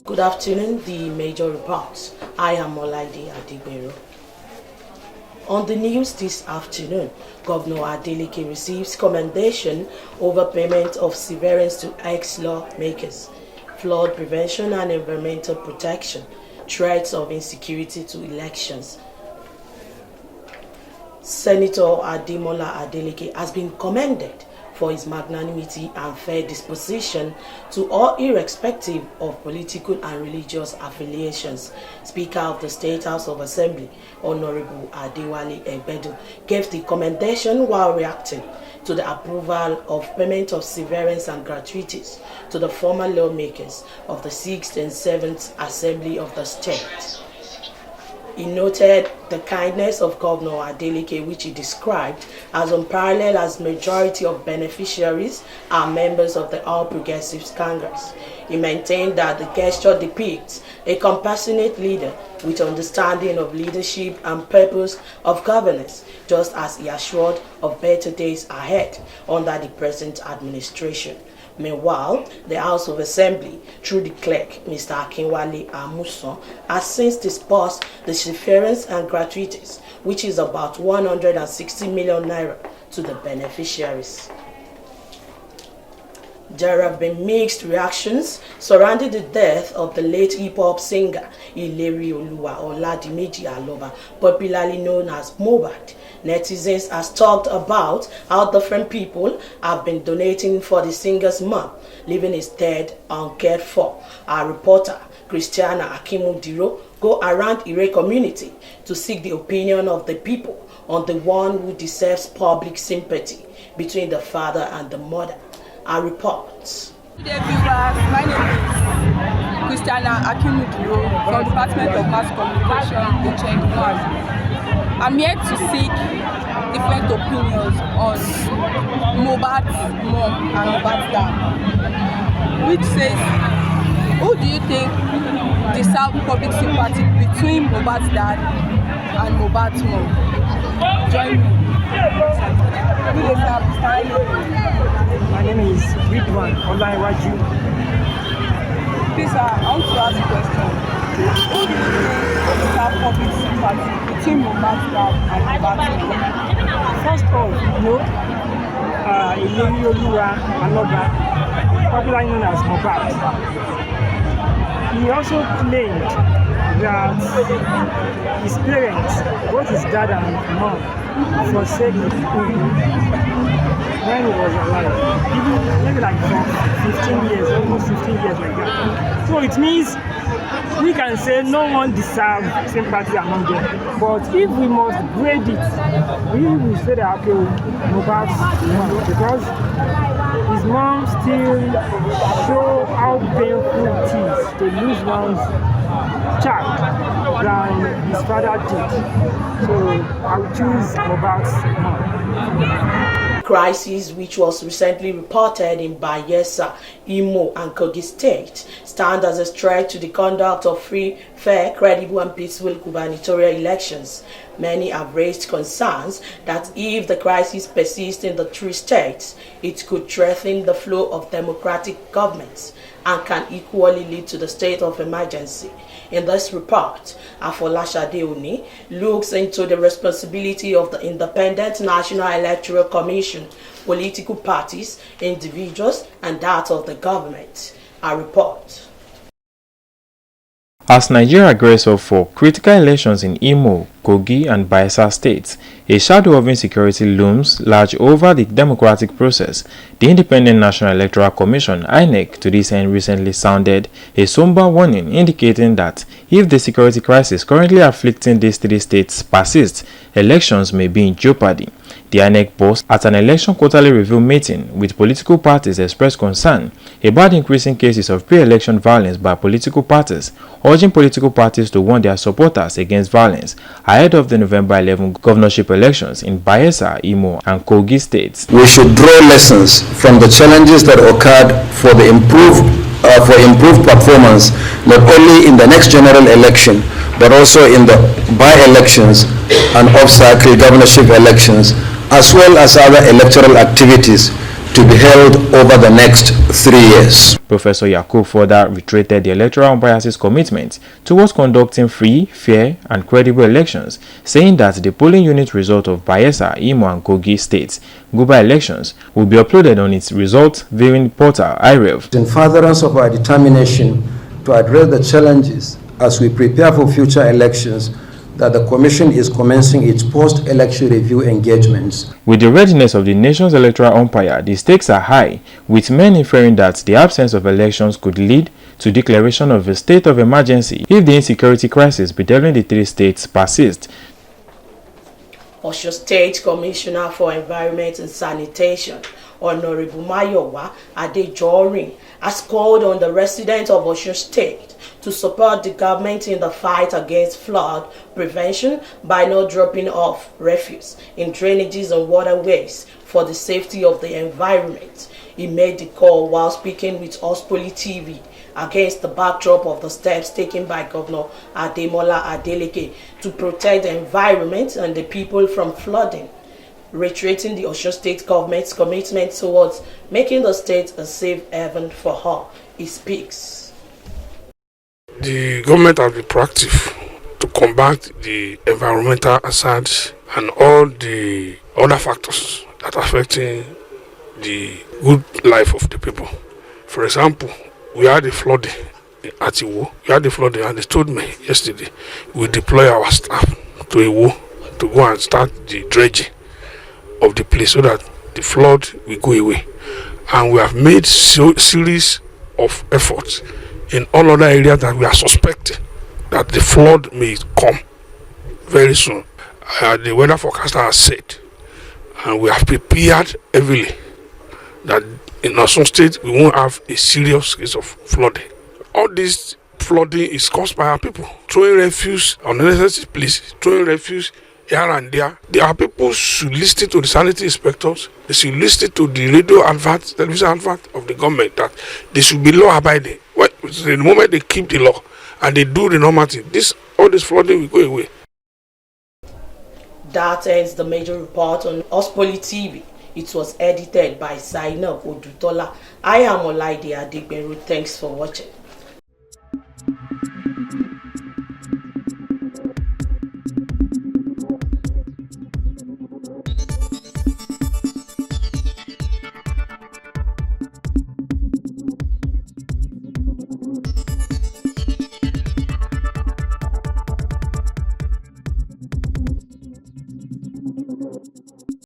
Good afternoon, the major reports. I am Olaide Adigbero. On the news this afternoon, Governor Adeleke receives commendation over payment of severance to ex-lawmakers, flood prevention and environmental protection, threats of insecurity to elections. Senator Ademola Adeleke has been commended for his magnanimity and fair disposition to all irrespective of political and religious affiliations. Speaker of the State House of Assembly, Honorable Adewale Egbedu, gave the commendation while reacting to the approval of payment of severance and gratuities to the former lawmakers of the 6th and 7th Assembly of the state. He noted the kindness of Governor Adeleke, which he described as unparalleled, as majority of beneficiaries are members of the All Progressives Congress. He maintained that the gesture depicts a compassionate leader with understanding of leadership and purpose of governance, just as he assured of better days ahead under the present administration. Meanwhile, the House of Assembly, through the clerk, Mr. Akinwale Amusan, has since disbursed the severance and gratuities, which is about 160 million naira, to the beneficiaries. There have been mixed reactions surrounding the death of the late hip-hop singer Ileri Oluwa Oladimeji Aloba, popularly known as Mohbad. Netizens have talked about how different people have been donating for the singer's mom, leaving his dead uncared for. Our reporter, Christiana Akimudiro, go around Ire community to seek the opinion of the people on the one who deserves public sympathy between the father and the mother. Our reports. Good day, viewers. My name is Christiana Akimudiro from the Department of Mass Communication in Chengdu. I'm here to seek different opinions on Mohbad's mom and Mohbad's dad, which says, who do you think deserves public sympathy between Mohbad's dad and Mohbad's mom? Join me. Good day, my name is Ridwan Olaiwaju. Please, I want to ask a question. Who do you think deserves public sympathy between Mohbad's dad and Mohbad's mom? First of all, Ileri Oluwa Aloba, popularly known as Mohbad. He also claimed that his parents, both his dad and mom, forsake him when he was alive, even maybe like for 15 years, almost 15 years like that. So it means we can say no one deserves sympathy among them. But if we must grade it, we will say that okay, Mohbad's mom, because his mom still show how painful it is to lose one's child than his father did. So I will choose Mohbad's mom. Crisis, which was recently reported in Bayelsa, Imo, and Kogi State, stand as a threat to the conduct of free, fair, credible, and peaceful gubernatorial elections. Many have raised concerns that if the crisis persists in the three states, it could threaten the flow of democratic governments and can equally lead to the state of emergency. In this report, Afolashade Oni looks into the responsibility of the Independent National Electoral Commission, political parties, individuals, and that of the government. A report. As Nigeria gears up for critical elections in Imo, Kogi, and Bayelsa states, a shadow of insecurity looms large over the democratic process. The Independent National Electoral Commission (INEC) to this end recently sounded a somber warning, indicating that if the security crisis currently afflicting these three states persists, elections may be in jeopardy. The INEC boss at an election quarterly review meeting with political parties expressed concern about increasing cases of pre-election violence by political parties, urging political parties to warn their supporters against violence ahead of the November 11 governorship elections in Bayelsa, Imo, and Kogi states. We should draw lessons from the challenges that occurred for the improved performance, not only in the next general election, but also in the by-elections and off-cycle governorship elections as well as other electoral activities to be held over the next 3 years. Professor Yakub further reiterated the electoral unbiased's commitment towards conducting free, fair, and credible elections, saying that the polling unit result of Bayelsa, Imo, and Kogi states Guba elections will be uploaded on its result viewing portal IREV. In furtherance of our determination to address the challenges as we prepare for future elections, that the Commission is commencing its post-election review engagements. With the readiness of the nation's electoral umpire, the stakes are high, with many inferring that the absence of elections could lead to declaration of a state of emergency if the insecurity crisis bedeviling the 3 states persists. Osun State Commissioner for Environment and Sanitation, Honorable Mayowa Adejorin, has called on the residents of Osun State to support the government in the fight against flood prevention by not dropping off refuse in drainages and waterways for the safety of the environment. He made the call while speaking with Ospoli TV against the backdrop of the steps taken by Governor Ademola Adeleke to protect the environment and the people from flooding, reiterating the Osun State government's commitment towards making the state a safe haven for all. He speaks. The government has been proactive to combat the environmental hazards and all the other factors that are affecting the good life of the people. For example, we had the flooding at Iwo. We had the flooding, and they told me yesterday we deploy our staff to Iwo to go and start the dredging of the place so that the flood will go away. And we have made series of efforts in all other areas that we are suspecting that the flood may come very soon. The weather forecaster has said, and we have prepared heavily, that in Osun State we won't have a serious case of flooding. All this flooding is caused by our people throwing refuse on unnecessary places, throwing refuse here and there. Our people should listen to the sanitary inspectors. They should listen to the radio advert, television advert of the government that they should be law abiding. The moment they keep the law and they do the normal thing, all this flooding will go away. That ends the major report on Ospoli TV. It was edited by Zainab Odutola. I am Olaide Adigberu. Thanks for watching.